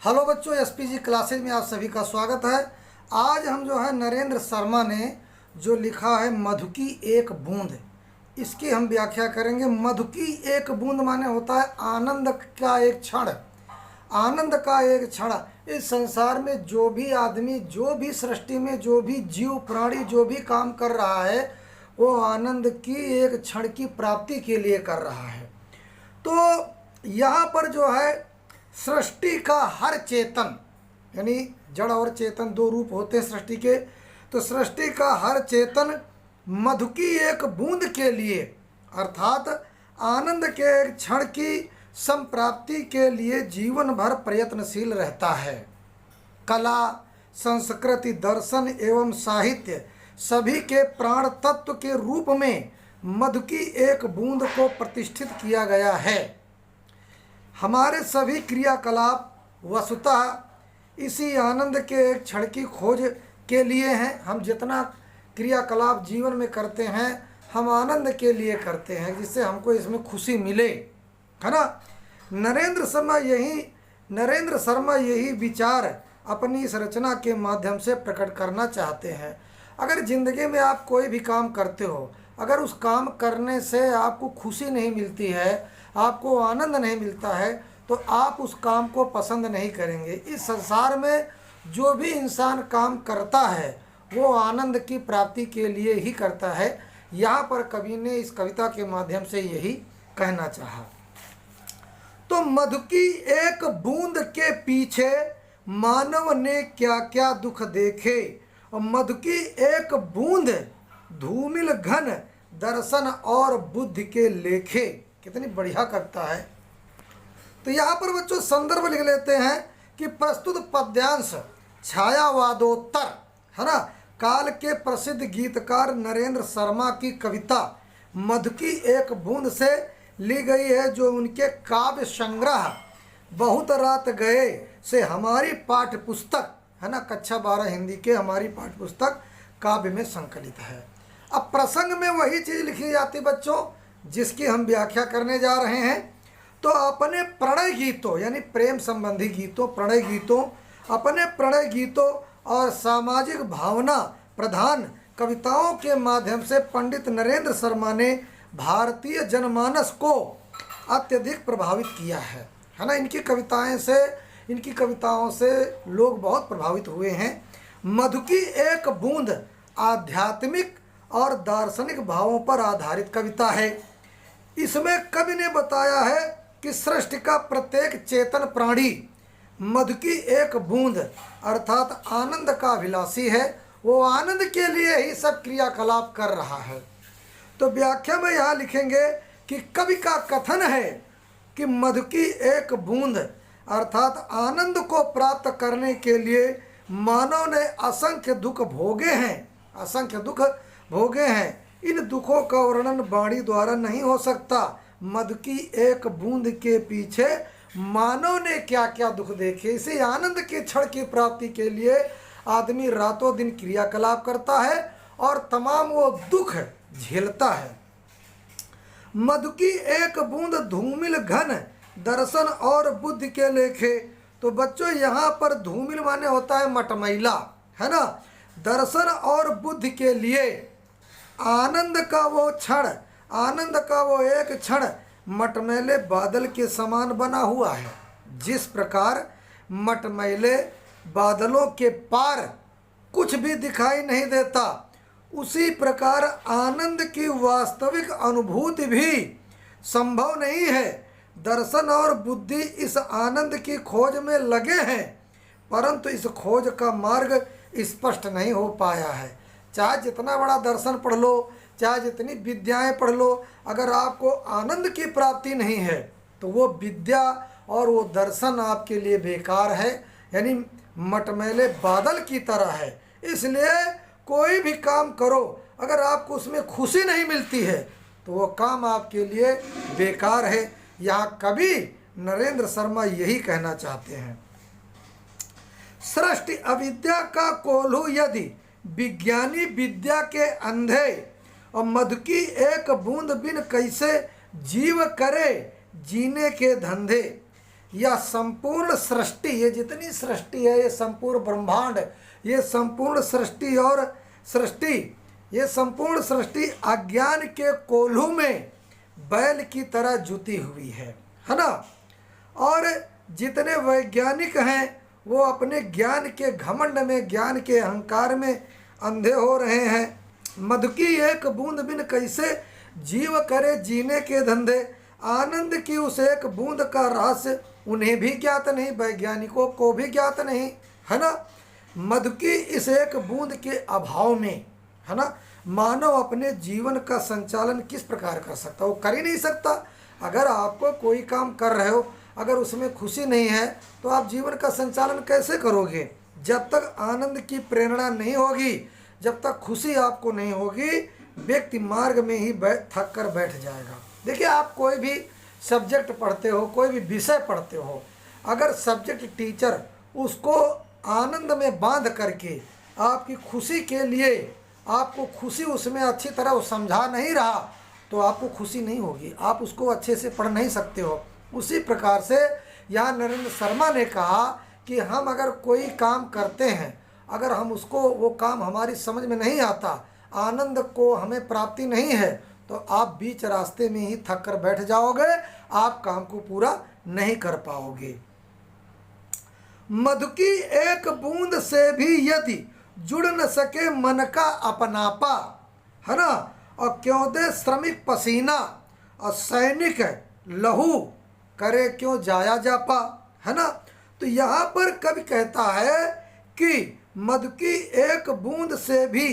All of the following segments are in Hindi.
हेलो बच्चों, एसपीजी क्लासेज में आप सभी का स्वागत है। आज हम जो है नरेंद्र शर्मा ने जो लिखा है मधु की एक बूंद, इसकी हम व्याख्या करेंगे। मधु की एक बूंद माने होता है आनंद का एक क्षण। आनंद का एक क्षण। इस संसार में जो भी आदमी, जो भी सृष्टि में जो भी जीव प्राणी जो भी काम कर रहा है, वो आनंद की एक क्षण की प्राप्ति के लिए कर रहा है। तो यहाँ पर जो है सृष्टि का हर चेतन, यानी जड़ और चेतन दो रूप होते हैं सृष्टि के, तो सृष्टि का हर चेतन मधु की एक बूंद के लिए अर्थात आनंद के एक क्षण की संप्राप्ति के लिए जीवन भर प्रयत्नशील रहता है। कला, संस्कृति, दर्शन एवं साहित्य सभी के प्राण तत्व के रूप में मधु की एक बूंद को प्रतिष्ठित किया गया है। हमारे सभी क्रियाकलाप वस्तुतः इसी आनंद के एक क्षण की खोज के लिए हैं। हम जितना क्रियाकलाप जीवन में करते हैं, हम आनंद के लिए करते हैं, जिससे हमको इसमें खुशी मिले, है ना। नरेंद्र शर्मा यही विचार अपनी इस रचना के माध्यम से प्रकट करना चाहते हैं। अगर ज़िंदगी में आप कोई भी काम करते हो, अगर उस काम करने से आपको खुशी नहीं मिलती है, आपको आनंद नहीं मिलता है, तो आप उस काम को पसंद नहीं करेंगे। इस संसार में जो भी इंसान काम करता है वो आनंद की प्राप्ति के लिए ही करता है। यहाँ पर कवि ने इस कविता के माध्यम से यही कहना चाहा। तो मधु की एक बूंद के पीछे मानव ने क्या क्या दुख देखे, और मधु की एक बूंद धूमिल घन दर्शन और बुद्धि के लेखे। कितनी बढ़िया कविता है। तो यहाँ पर बच्चों संदर्भ लिख लेते हैं कि प्रस्तुत पद्यांश छायावादोत्तर, है ना, काल के प्रसिद्ध गीतकार नरेंद्र शर्मा की कविता मधु की एक बूंद से ली गई है, जो उनके काव्य संग्रह बहुत रात गए से हमारी पाठ्य पुस्तक, है ना, कक्षा 12 हिंदी के हमारी पाठ्य पुस्तक काव्य में संकलित है। अब प्रसंग में वही चीज़ लिखी जाती बच्चों जिसकी हम व्याख्या करने जा रहे हैं। तो अपने प्रणय गीतों, यानी प्रेम संबंधी गीतों, प्रणय गीतों, अपने प्रणय गीतों और सामाजिक भावना प्रधान कविताओं के माध्यम से पंडित नरेंद्र शर्मा ने भारतीय जनमानस को अत्यधिक प्रभावित किया है ना। इनकी कविताओं से लोग बहुत प्रभावित हुए हैं। मधु की एक बूंद आध्यात्मिक और दार्शनिक भावों पर आधारित कविता है। इसमें कवि ने बताया है कि सृष्टि का प्रत्येक चेतन प्राणी मधु की एक बूंद अर्थात आनंद का अभिलाषी है। वो आनंद के लिए ही सब क्रियाकलाप कर रहा है। तो व्याख्या में यहाँ लिखेंगे कि कवि का कथन है कि मधु की एक बूंद अर्थात आनंद को प्राप्त करने के लिए मानव ने असंख्य दुख भोगे हैं। इन दुखों का वर्णन वाणी द्वारा नहीं हो सकता। मधु की एक बूंद के पीछे मानव ने क्या क्या दुख देखे। इसी आनंद के क्षण की प्राप्ति के लिए आदमी रातों दिन क्रियाकलाप करता है और तमाम वो दुख झेलता है। मधु की एक बूंद धूमिल घन दर्शन और बुद्धि के लेखे। तो बच्चों यहाँ पर धूमिल माने होता है मटमैला, है ना। दर्शन और बुद्धि के लिए आनंद का वो एक क्षण मटमैले बादल के समान बना हुआ है। जिस प्रकार मटमैले बादलों के पार कुछ भी दिखाई नहीं देता, उसी प्रकार आनंद की वास्तविक अनुभूति भी संभव नहीं है। दर्शन और बुद्धि इस आनंद की खोज में लगे हैं, परंतु इस खोज का मार्ग स्पष्ट नहीं हो पाया है। चाहे जितना बड़ा दर्शन पढ़ लो, चाहे जितनी विद्याएं पढ़ लो, अगर आपको आनंद की प्राप्ति नहीं है तो वो विद्या और वो दर्शन आपके लिए बेकार है, यानी मटमैले बादल की तरह है। इसलिए कोई भी काम करो, अगर आपको उसमें खुशी नहीं मिलती है तो वो काम आपके लिए बेकार है। यहाँ कवि नरेंद्र शर्मा यही कहना चाहते हैं। सृष्टि अविद्या का कोल्हू यदि विज्ञानी विद्या के अंधे, और मधु की एक बूंद बिन कैसे जीव करे जीने के धंधे। यह संपूर्ण सृष्टि, ये जितनी सृष्टि है, ये संपूर्ण ब्रह्मांड, ये संपूर्ण सृष्टि और सृष्टि, ये संपूर्ण सृष्टि अज्ञान के कोल्हू में बैल की तरह जुती हुई है ना। और जितने वैज्ञानिक हैं वो अपने ज्ञान के घमंड में, ज्ञान के अहंकार में अंधे हो रहे हैं। मधु की एक बूंद बिन कैसे जीव करे जीने के धंधे, आनंद की उस एक बूंद का रहस्य उन्हें भी ज्ञात नहीं, वैज्ञानिकों को भी ज्ञात नहीं, है ना। मधु की इस एक बूंद के अभाव में, है ना, मानव अपने जीवन का संचालन किस प्रकार कर सकता, वो कर ही नहीं सकता। अगर आपको कोई काम कर रहे हो, अगर उसमें खुशी नहीं है तो आप जीवन का संचालन कैसे करोगे। जब तक आनंद की प्रेरणा नहीं होगी, जब तक खुशी आपको नहीं होगी, व्यक्ति मार्ग में ही थक कर बैठ जाएगा। देखिए, आप कोई भी सब्जेक्ट पढ़ते हो, कोई भी विषय पढ़ते हो, अगर सब्जेक्ट टीचर उसको आनंद में बांध करके आपकी खुशी के लिए, आपको खुशी उसमें अच्छी तरह वो समझा नहीं रहा तो आपको खुशी नहीं होगी, आप उसको अच्छे से पढ़ नहीं सकते हो। उसी प्रकार से यहाँ नरेंद्र शर्मा ने कहा कि हम अगर कोई काम करते हैं, अगर हम उसको, वो काम हमारी समझ में नहीं आता, आनंद को हमें प्राप्ति नहीं है, तो आप बीच रास्ते में ही थक कर बैठ जाओगे, आप काम को पूरा नहीं कर पाओगे। मधु की एक बूंद से भी यदि जुड़ न सके मन का अपनापा, है ना, और क्यों दे श्रमिक पसीना, और सैनिक लहू करे क्यों जाया जापा, है ना। तो यहाँ पर कवि कहता है कि मधु की एक बूंद से भी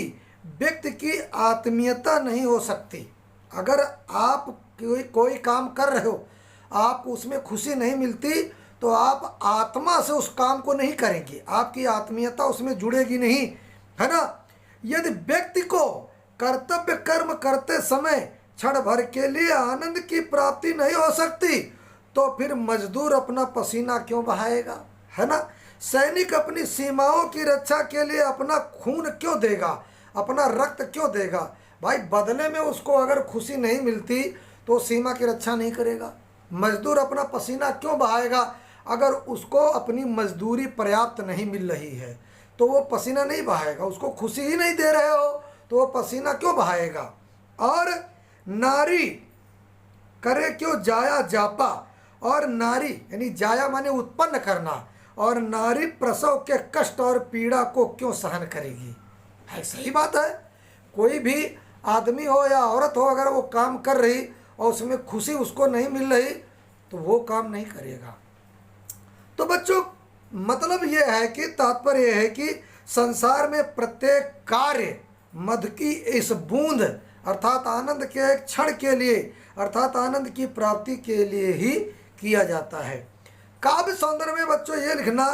व्यक्ति की आत्मीयता नहीं हो सकती। अगर आप कोई काम कर रहे हो, आपको उसमें खुशी नहीं मिलती, तो आप आत्मा से उस काम को नहीं करेंगे, आपकी आत्मीयता उसमें जुड़ेगी नहीं, है ना। यदि व्यक्ति को कर्तव्य कर्म करते समय क्षण भर के लिए आनंद की प्राप्ति नहीं हो सकती, तो फिर मजदूर अपना पसीना क्यों बहाएगा, है ना। सैनिक अपनी सीमाओं की रक्षा के लिए अपना खून क्यों देगा, अपना रक्त क्यों देगा। भाई, बदले में उसको अगर खुशी नहीं मिलती तो सीमा की रक्षा नहीं करेगा। मजदूर अपना पसीना क्यों बहाएगा, अगर उसको अपनी मजदूरी पर्याप्त नहीं मिल रही है तो वो पसीना नहीं बहाएगा। उसको खुशी ही नहीं दे रहे हो तो वो पसीना क्यों बहाएगा। और नारी करे क्यों जाया जापा, और नारी यानी जाया माने उत्पन्न करना, और नारी प्रसव के कष्ट और पीड़ा को क्यों सहन करेगी। है, सही बात है। कोई भी आदमी हो या औरत हो, अगर वो काम कर रही और उसमें खुशी उसको नहीं मिल रही तो वो काम नहीं करेगा। तो बच्चों, मतलब ये है कि तात्पर्य ये है कि संसार में प्रत्येक कार्य मधु की इस बूंद अर्थात आनंद के एक क्षण के लिए, अर्थात आनंद की प्राप्ति के लिए ही किया जाता है। काव्य सौंदर्य में बच्चों ये लिखना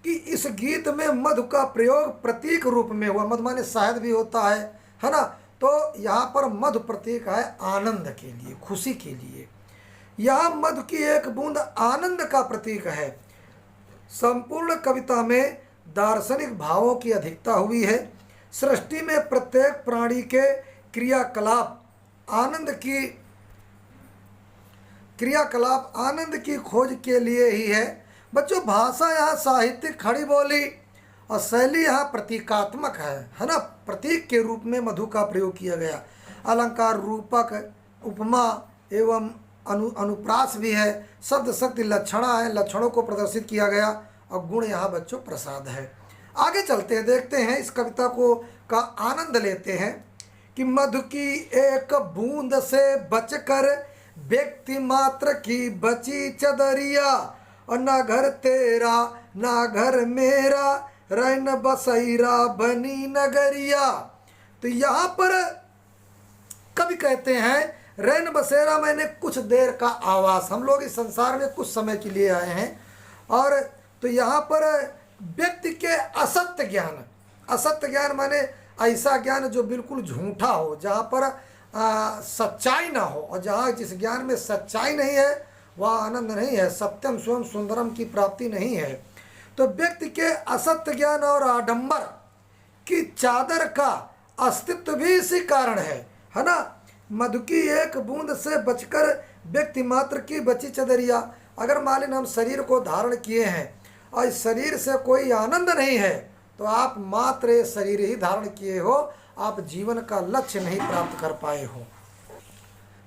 कि इस गीत में मधु का प्रयोग प्रतीक रूप में हुआ। मधु माने शहद भी होता है ना। तो यहाँ पर मधु प्रतीक है आनंद के लिए, खुशी के लिए। यहाँ मधु की एक बूंद आनंद का प्रतीक है। संपूर्ण कविता में दार्शनिक भावों की अधिकता हुई है। सृष्टि में प्रत्येक प्राणी के क्रियाकलाप आनंद की खोज के लिए ही है। बच्चों, भाषा यहाँ साहित्यिक खड़ी बोली और शैली यहाँ प्रतीकात्मक है ना। प्रतीक के रूप में मधु का प्रयोग किया गया। अलंकार, रूपक, उपमा एवं अनुप्रास भी है। शब्द शक्ति लक्षणा है, लक्षणों को प्रदर्शित किया गया। और गुण यहाँ बच्चों प्रसाद है। आगे चलते हैं, देखते हैं इस कविता को का आनंद लेते हैं कि मधु की एक बूंद से बचकर व्यक्ति मात्र की बची चदरिया, और ना घर तेरा ना घर मेरा, रैन बसैरा बनी नगरिया। तो यहाँ पर कवि कहते हैं रैन बसेरा मैंने कुछ देर का आवास। हम लोग इस संसार में कुछ समय के लिए आए हैं। और तो यहाँ पर व्यक्ति के असत्य ज्ञान माने ऐसा ज्ञान जो बिल्कुल झूठा हो, जहाँ पर सच्चाई ना हो, और जहाँ जिस ज्ञान में सच्चाई नहीं है वह आनंद नहीं है, सत्यम स्वयं सुंदरम की प्राप्ति नहीं है। तो व्यक्ति के असत्य ज्ञान और आडंबर की चादर का अस्तित्व भी इसी कारण है ना। मधु की एक बूंद से बचकर व्यक्ति मात्र की बची चदरिया, अगर मान लीजिए हम शरीर को धारण किए हैं और इस शरीर से कोई आनंद नहीं है, तो आप मात्र ये शरीर ही धारण किए हो, आप जीवन का लक्ष्य नहीं प्राप्त कर पाए हो।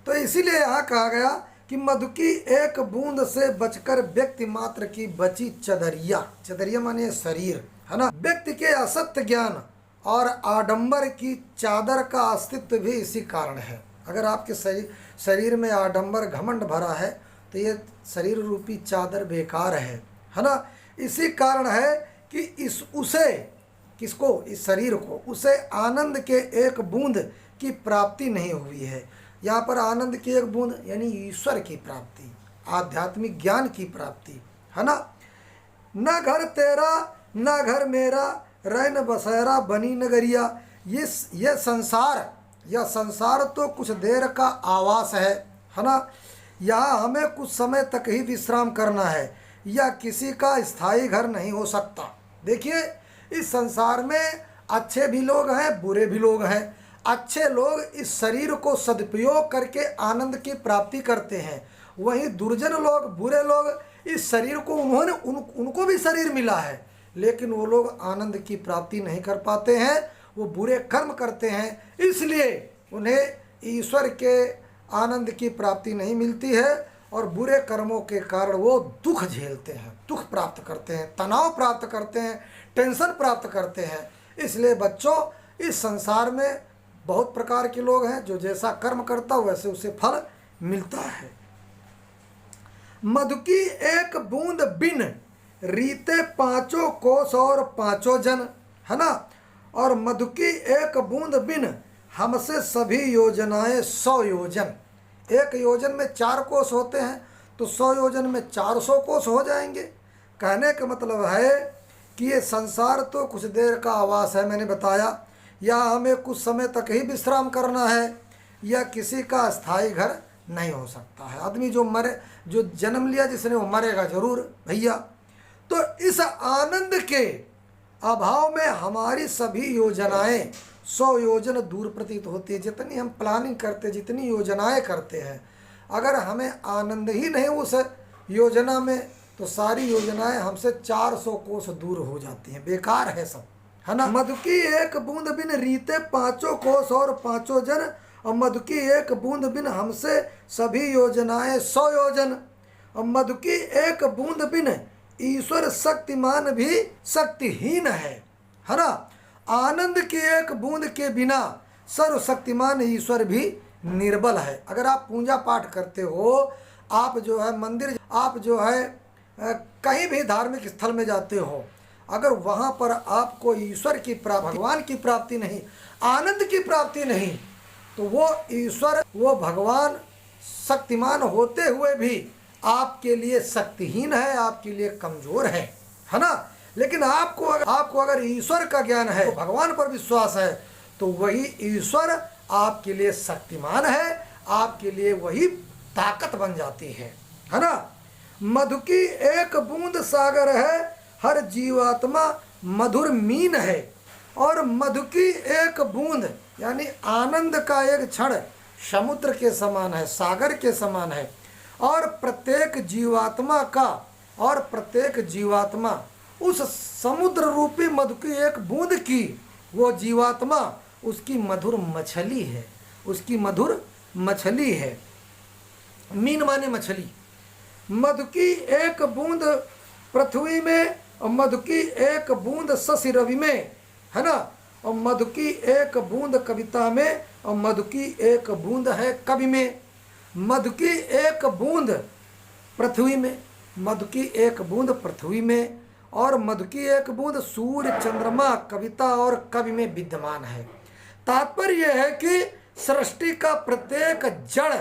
तो इसीलिए यहाँ कहा गया कि मधु की एक बूंद से बचकर व्यक्ति मात्र की बची चदरिया, चदरिया माने शरीर, है ना। व्यक्ति के असत्य ज्ञान और आडंबर की चादर का अस्तित्व भी इसी कारण है। अगर आपके शरीर में आडंबर घमंड भरा है तो ये शरीर रूपी चादर बेकार है ना। इसी कारण है कि इस शरीर को उसे आनंद के एक बूंद की प्राप्ति नहीं हुई है। यहाँ पर आनंद की एक बूंद यानी ईश्वर की प्राप्ति, आध्यात्मिक ज्ञान की प्राप्ति, है ना। न घर तेरा न घर मेरा, रैन बसेरा बनी नगरिया। ये संसार तो कुछ देर का आवास है ना। यहाँ हमें कुछ समय तक ही विश्राम करना है, या किसी का स्थायी घर नहीं हो सकता। देखिए, इस संसार में अच्छे भी लोग हैं, बुरे भी लोग हैं। अच्छे लोग इस शरीर को सदुपयोग करके आनंद की प्राप्ति करते हैं, वहीं दुर्जन लोग, बुरे लोग इस शरीर को उनको भी शरीर मिला है, लेकिन वो लोग आनंद की प्राप्ति नहीं कर पाते हैं, वो बुरे कर्म करते हैं, इसलिए उन्हें ईश्वर के आनंद की प्राप्ति नहीं मिलती है और बुरे कर्मों के कारण वो दुख झेलते हैं, दुख प्राप्त करते हैं, तनाव प्राप्त करते हैं, टेंशन प्राप्त करते हैं। इसलिए बच्चों, इस संसार में बहुत प्रकार के लोग हैं, जो जैसा कर्म करता हो वैसे उसे फल मिलता है। मधु की एक बूंद बिन रीते पांचों कोस और पांचों जन, है ना। और मधु की एक बूंद बिन हमसे सभी योजनाएं 100 योजन। एक योजन में 4 कोस होते हैं, तो 100 योजन में 400 कोस हो जाएंगे। कहने का मतलब है कि ये संसार तो कुछ देर का आवास है, मैंने बताया, या हमें कुछ समय तक ही विश्राम करना है, या किसी का स्थायी घर नहीं हो सकता है। आदमी जो जन्म लिया जिसने, वो मरेगा जरूर भैया। तो इस आनंद के अभाव में हमारी सभी योजनाएं 100 योजन दूर प्रतीत होती है। जितनी हम प्लानिंग करते, जितनी योजनाएं करते हैं, अगर हमें आनंद ही नहीं उस योजना में, तो सारी योजनाएं हमसे 400 कोस दूर हो जाती हैं, बेकार है सब, है ना। मधु की एक बूंद बिन रीते पांचों कोस और पांचों जन, और मधु की एक बूंद बिन हमसे सभी योजनाएं 100 योजन। और मधु की एक बूंद बिन ईश्वर शक्तिमान भी शक्तिहीन है ना। आनंद की एक बूंद के बिना सर्वशक्तिमान ईश्वर भी निर्बल है। अगर आप पूजा पाठ करते हो, आप जो है मंदिर, आप जो है कहीं भी धार्मिक स्थल में जाते हो, अगर वहाँ पर आपको ईश्वर की प्राप्ति, भगवान की प्राप्ति नहीं, आनंद की प्राप्ति नहीं, तो वो ईश्वर, वो भगवान शक्तिमान होते हुए भी आपके लिए शक्तिहीन है, आपके लिए कमजोर है ना। लेकिन आपको अगर ईश्वर का ज्ञान है, तो भगवान पर विश्वास है, तो वही ईश्वर आपके लिए शक्तिमान है, आपके लिए वही ताकत बन जाती है ना। मधु की एक बूंद सागर है, हर जीवात्मा मधुर मीन है। और मधु की एक बूंद यानी आनंद का एक क्षण समुद्र के समान है, सागर के समान है। और प्रत्येक जीवात्मा उस समुद्र रूपी मधु की एक बूंद की, वो जीवात्मा उसकी मधुर मछली है, उसकी मधुर मछली है। मीन माने मछली। मधु की एक बूंद पृथ्वी में, और मधु की एक बूंद शशि रवि में, है ना। और मधु की एक बूंद कविता में, और मधु की एक बूंद है कवि में। मधु की एक बूंद पृथ्वी में, मधु की एक बूंद पृथ्वी में, और मधु की एक बूंद सूर्य, चंद्रमा, कविता और कवि में विद्यमान है। तात्पर्य यह है कि सृष्टि का प्रत्येक जड़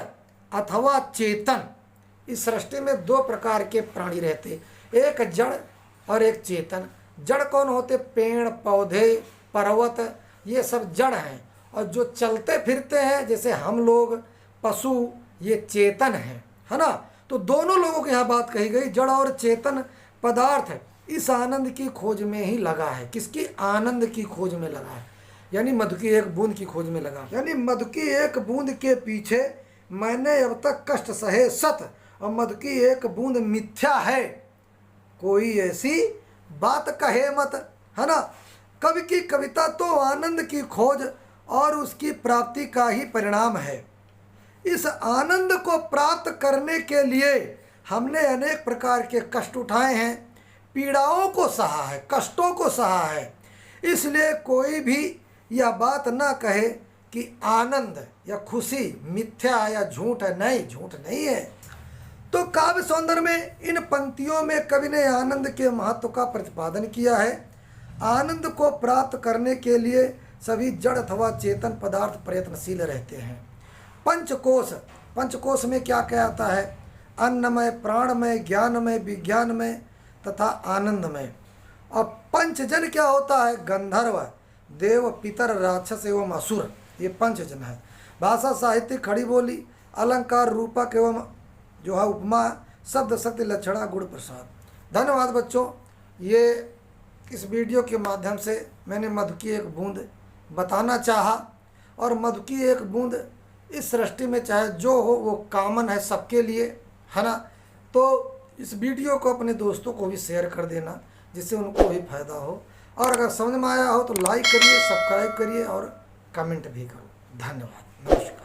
अथवा चेतन, इस सृष्टि में 2 प्रकार के प्राणी रहते, एक जड़ और एक चेतन। जड़ कौन होते? पेड़, पौधे, पर्वत, ये सब जड़ हैं। और जो चलते फिरते हैं जैसे हम लोग, पशु, ये चेतन है ना। तो दोनों लोगों की यहाँ बात कही गई, जड़ और चेतन पदार्थ इस आनंद की खोज में ही लगा है। किसकी? आनंद की खोज में लगा है, यानी मधु की एक बूंद की खोज में लगा। यानी मधु की एक बूंद के पीछे मैंने अब तक कष्ट सहे सत, और मधु की एक बूंद मिथ्या है, कोई ऐसी बात कहे मत, है ना। कवि की कविता तो आनंद की खोज और उसकी प्राप्ति का ही परिणाम है। इस आनंद को प्राप्त करने के लिए हमने अनेक प्रकार के कष्ट उठाए हैं, पीड़ाओं को सहा है, कष्टों को सहा है। इसलिए कोई भी यह बात ना कहे कि आनंद या खुशी मिथ्या या झूठ है, नहीं, झूठ नहीं है। तो काव्य सौंदर्य में इन पंक्तियों में कवि ने आनंद के महत्व का प्रतिपादन किया है। आनंद को प्राप्त करने के लिए सभी जड़ अथवा चेतन पदार्थ प्रयत्नशील रहते हैं। पंचकोश, पंचकोश में क्या क्या आता है? अन्नमय, प्राणमय, ज्ञानमय, विज्ञानमय तथा आनंदमय। और पंचजन क्या होता है? गंधर्व, देव, पितर, राक्षस एवं असुर, ये पंचजन है। भाषा, साहित्य, खड़ी बोली, अलंकार, रूपक एवं जो है उपमा, शब्द, शक्ति, लक्षणा, गुण, प्रसाद। धन्यवाद बच्चों। ये इस वीडियो के माध्यम से मैंने मधु की एक बूंद बताना चाहा। और मधु की एक बूंद इस सृष्टि में चाहे जो हो वो कॉमन है सबके लिए, है ना। तो इस वीडियो को अपने दोस्तों को भी शेयर कर देना जिससे उनको भी फायदा हो। और अगर समझ में आया हो तो लाइक करिए, सब्सक्राइब करिए और कमेंट भी करो। धन्यवाद, नमस्कार।